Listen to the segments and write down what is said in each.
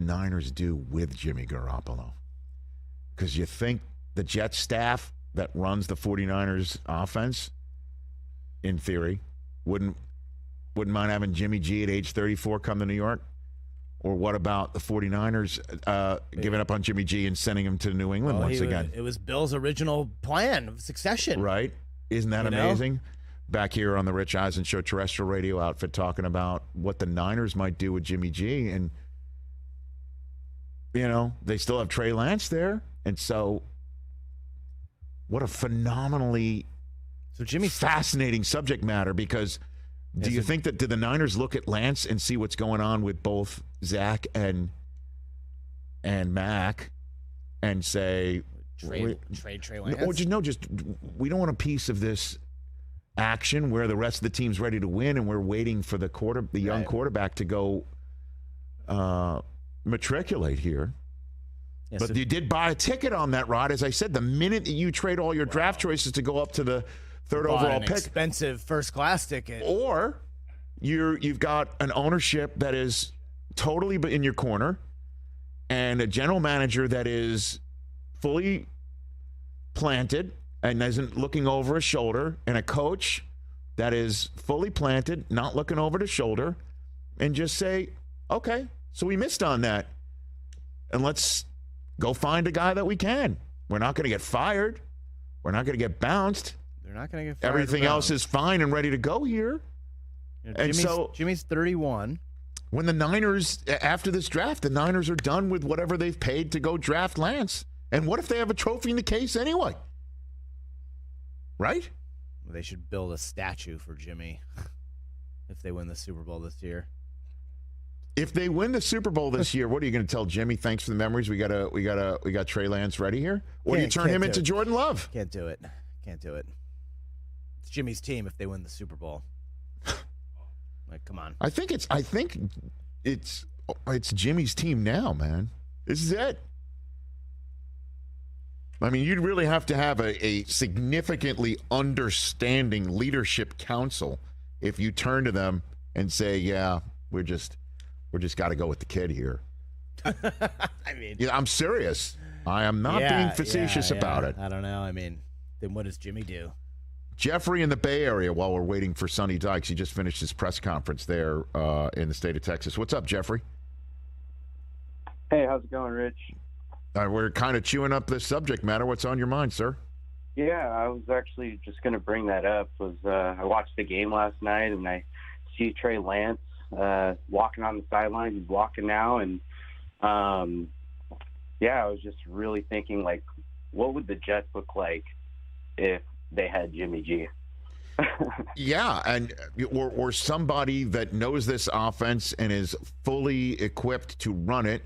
Niners do with Jimmy Garoppolo? Because you think the Jets staff that runs the 49ers offense, in theory, wouldn't mind having Jimmy G at age 34 come to New York? Or what about the 49ers giving up on Jimmy G and sending him to New England once again? It was Bill's original plan of succession. Right? Isn't that amazing? Back here on the Rich Eisen Show terrestrial radio outfit talking about what the Niners might do with Jimmy G. And, they still have Trey Lance there. And so what a phenomenally fascinating subject matter, because do you think that the Niners look at Lance and see what's going on with both Zach and Mac and say trade Trey Lance? Or we don't want a piece of this action where the rest of the team's ready to win and we're waiting for the young quarterback to go matriculate here. Yeah, but you did buy a ticket on that, Rod. As I said, the minute that you trade all your draft choices to go up to the third overall pick, expensive first-class ticket, or you've got an ownership that is totally in your corner, and a general manager that is fully planted and isn't looking over his shoulder, and a coach that is fully planted, not looking over his shoulder, and just say, okay, so we missed on that, and let's go find a guy that we can. We're not going to get fired. We're not going to get bounced. They're not going to get fired. Everything else is fine and ready to go here. Jimmy's 31. When the Niners, after this draft, the Niners are done with whatever they've paid to go draft Lance. And what if they have a trophy in the case anyway? Right? They should build a statue for Jimmy if they win the Super Bowl this year. If they win the Super Bowl this year, what are you going to tell Jimmy? Thanks for the memories. We got Trey Lance ready here. Or do you turn him into Jordan Love? Can't do it. It's Jimmy's team if they win the Super Bowl. Like, come on. I think it's Jimmy's team now, man. This is it. I mean, you'd really have to have a significantly understanding leadership council if you turn to them and say, "Yeah, we're just got to go with the kid here." I mean, I'm serious. I am not being facetious about it. I don't know. I mean, then what does Jimmy do? Jeffrey in the Bay Area, while we're waiting for Sonny Dykes, he just finished his press conference there in the state of Texas. What's up, Jeffrey? Hey, how's it going, Rich? We're kind of chewing up this subject matter. What's on your mind, sir? Yeah, I was actually just going to bring that up. I watched the game last night, and I see Trey Lance walking on the sideline. He's walking now, and I was just really thinking, like, what would the Jets look like if they had Jimmy G? Yeah, and or somebody that knows this offense and is fully equipped to run it,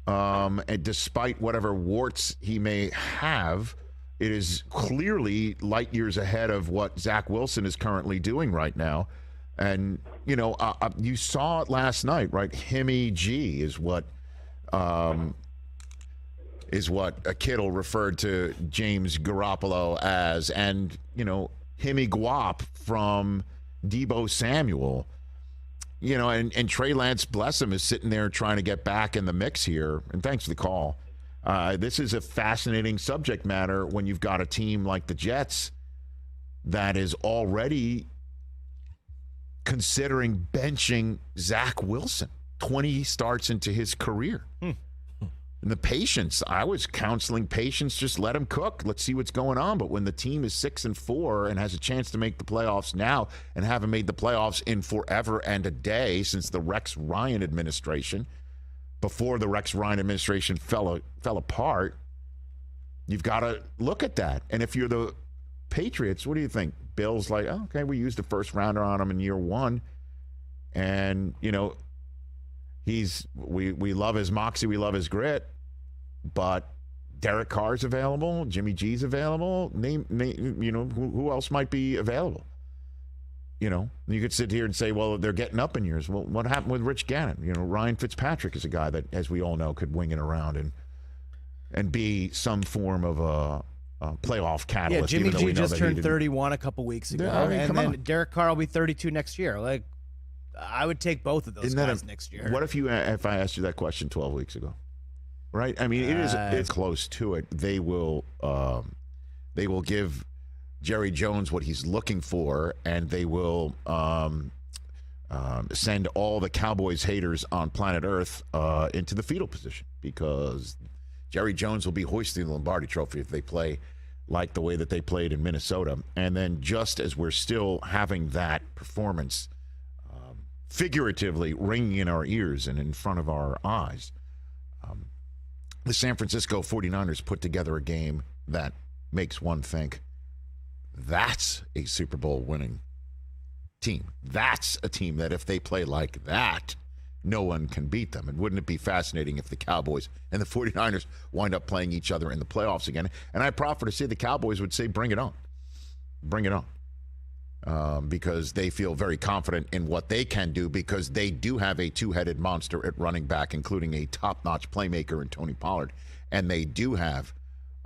and despite whatever warts he may have, it is clearly light years ahead of what Zach Wilson is currently doing right now. And, you saw it last night, right? Himmy G is what Kittle referred to James Garoppolo as. And, Himmy Guap from Deebo Samuel. And Trey Lance, bless him, is sitting there trying to get back in the mix here. And thanks for the call. This is a fascinating subject matter when you've got a team like the Jets that is already considering benching Zach Wilson 20 starts into his career. And the patience, I was counseling patience, just let him cook. Let's see what's going on. But when the team is 6-4 and has a chance to make the playoffs now and haven't made the playoffs in forever and a day since the Rex Ryan administration, before the Rex Ryan administration fell apart, you've got to look at that. And if you're the Patriots, what do you think? Bill's like, oh, okay, we used a first rounder on him in year one. And, we love his moxie, we love his grit, but Derek Carr's available, Jimmy G's available, name who else might be available? You could sit here and say, well, they're getting up in years. Well, what happened with Rich Gannon? Ryan Fitzpatrick is a guy that, as we all know, could wing it around and be some form of a playoff catalyst. Yeah, Jimmy G just turned 31 a couple weeks ago, Yeah, I mean, and then Derek Carr will be 32 next year. Like, I would take both of those guys next year. What if I asked you that question 12 weeks ago? Right? I mean, it's close to it. They will give Jerry Jones what he's looking for, and they will send all the Cowboys haters on planet Earth into the fetal position, because Jerry Jones will be hoisting the Lombardi Trophy if they play like the way that they played in Minnesota. And then just as we're still having that performance figuratively ringing in our ears and in front of our eyes, the San Francisco 49ers put together a game that makes one think, that's a Super Bowl winning team. That's a team that if they play like that, no one can beat them. And wouldn't it be fascinating if the Cowboys and the 49ers wind up playing each other in the playoffs again? And I proffer to say the Cowboys would say, bring it on. Bring it on. Because they feel very confident in what they can do, because they do have a two-headed monster at running back, including a top-notch playmaker in Tony Pollard. And they do have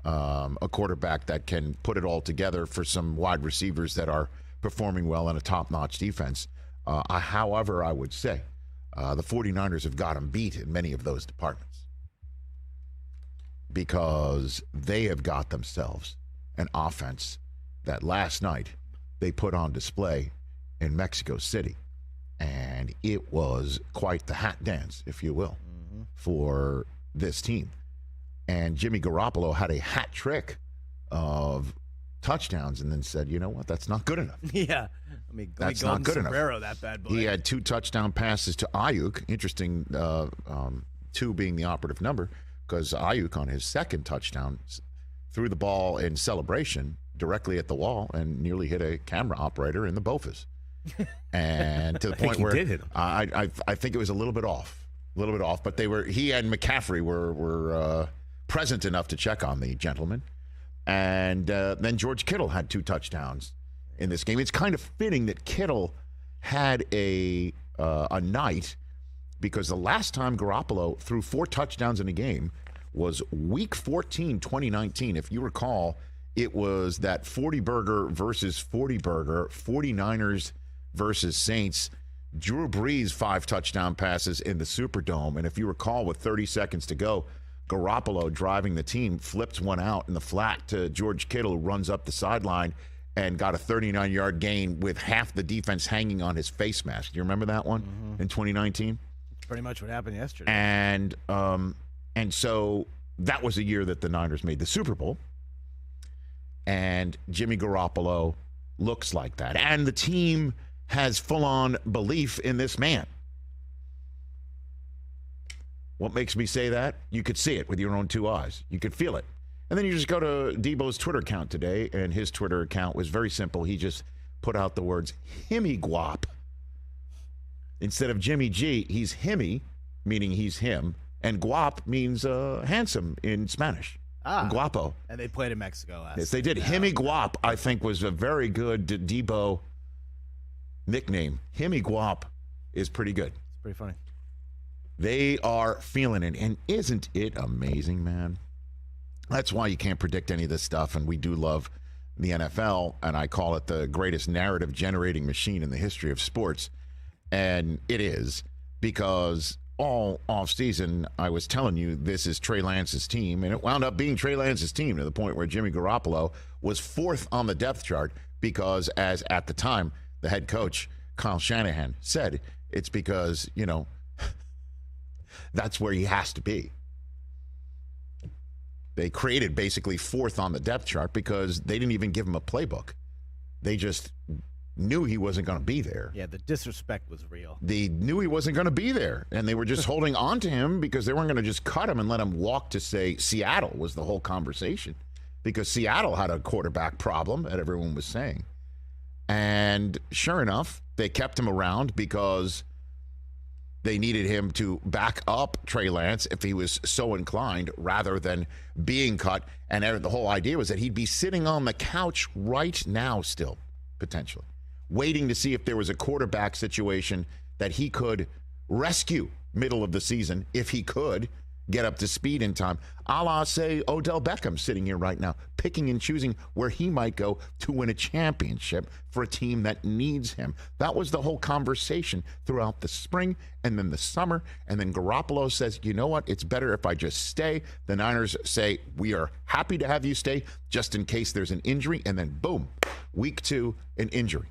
a quarterback that can put it all together for some wide receivers that are performing well in a top-notch defense. However, I would say the 49ers have got them beat in many of those departments, because they have got themselves an offense that last night they put on display in Mexico City. And it was quite the hat dance, if you will, for this team. And Jimmy Garoppolo had a hat trick of touchdowns and then said, you know what, that's not good enough. Yeah. That's not good enough. That bad boy. He had 2 touchdown passes to Ayuk. Interesting, 2 being the operative number, because Ayuk on his second touchdown threw the ball in celebration directly at the wall and nearly hit a camera operator in the Bofas. And to the point where did hit him. I think it was a little bit off, but he and McCaffrey were present enough to check on the gentleman. And then George Kittle had 2 touchdowns in this game. It's kind of fitting that Kittle had a night, because the last time Garoppolo threw 4 touchdowns in a game was Week 14, 2019. If you recall, it was that 40-burger versus 40-burger, 49ers versus Saints. Drew Brees 5 touchdown passes in the Superdome. And if you recall, with 30 seconds to go, Garoppolo, driving the team, flipped one out in the flat to George Kittle, who runs up the sideline and got a 39-yard gain with half the defense hanging on his face mask. Do you remember that one in 2019? Pretty much what happened yesterday. And so that was the year that the Niners made the Super Bowl. And Jimmy Garoppolo looks like that. And the team has full-on belief in this man. What makes me say that? You could see it with your own 2 eyes. You could feel it. And then you just go to Debo's Twitter account today, and his Twitter account was very simple. He just put out the words, Himmy Guap. Instead of Jimmy G, he's Himmy, meaning he's him, and Guap means handsome in Spanish. Guapo. And they played in Mexico last Yes, they did. Himmy Guap, I think, was a very good Debo nickname. Himmy Guap is pretty good. It's pretty funny. They are feeling it. And isn't it amazing, man? That's why you can't predict any of this stuff. And we do love the NFL. And I call it the greatest narrative generating machine in the history of sports. And it is, because all offseason I was telling you this is Trey Lance's team. And it wound up being Trey Lance's team to the point where Jimmy Garoppolo was 4th on the depth chart, because, as at the time, the head coach, Kyle Shanahan, said, it's because, that's where he has to be. They created basically 4th on the depth chart because they didn't even give him a playbook. They just knew he wasn't going to be there. Yeah, the disrespect was real. They knew he wasn't going to be there, and they were just holding on to him because they weren't going to just cut him and let him walk to, say, Seattle was the whole conversation, because Seattle had a quarterback problem that everyone was saying. And sure enough, they kept him around because they needed him to back up Trey Lance if he was so inclined, rather than being cut. And the whole idea was that he'd be sitting on the couch right now still, potentially, waiting to see if there was a quarterback situation that he could rescue middle of the season, if he could, get up to speed in time. A la, say, Odell Beckham sitting here right now, picking and choosing where he might go to win a championship for a team that needs him. That was the whole conversation throughout the spring and then the summer. And then Garoppolo says, you know what? It's better if I just stay. The Niners say, we are happy to have you stay just in case there's an injury. And then boom, week 2, an injury.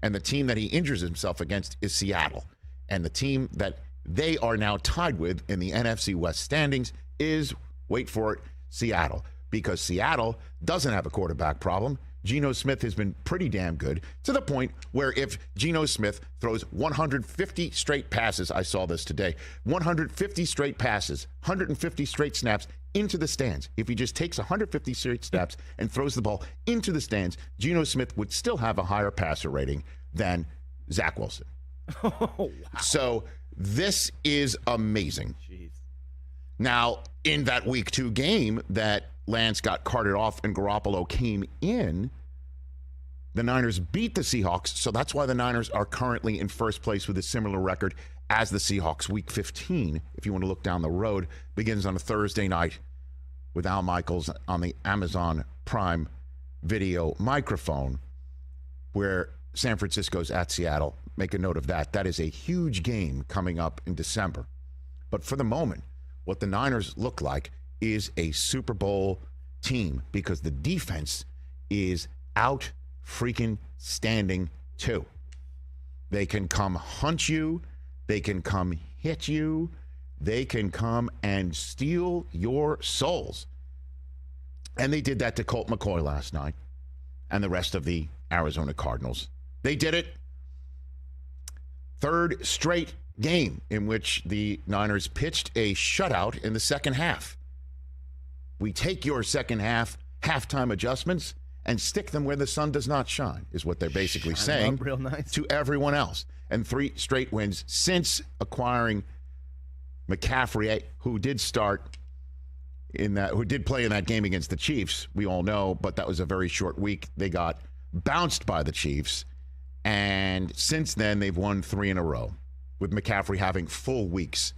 And the team that he injures himself against is Seattle. And the team that they are now tied with in the NFC West standings is, wait for it, Seattle. Because Seattle doesn't have a quarterback problem. Geno Smith has been pretty damn good, to the point where if Geno Smith throws 150 straight passes, I saw this today, 150 straight passes, 150 straight snaps into the stands. If he just takes 150 straight snaps and throws the ball into the stands, Geno Smith would still have a higher passer rating than Zach Wilson. Oh, wow. So this is amazing. Jeez. Now, in that week 2 game that Lance got carted off and Garoppolo came in, the Niners beat the Seahawks. So that's why the Niners are currently in first place with a similar record as the Seahawks. Week 15, if you want to look down the road, begins on a Thursday night with Al Michaels on the Amazon Prime Video microphone, where San Francisco's at Seattle. Make a note of that. That is a huge game coming up in December. But for the moment, what the Niners look like is a Super Bowl team because the defense is out freaking standing too. They can come hunt you. They can come hit you. They can come and steal your souls. And they did that to Colt McCoy last night and the rest of the Arizona Cardinals. They did it. Third straight game in which the Niners pitched a shutout in the second half. We take your second half halftime adjustments and stick them where the sun does not shine, is what they're basically saying real nice to everyone else. And 3 straight wins since acquiring McCaffrey, who did play in that game against the Chiefs, we all know, but that was a very short week. They got bounced by the Chiefs. And since then, they've won 3 in a row, with McCaffrey having full weeks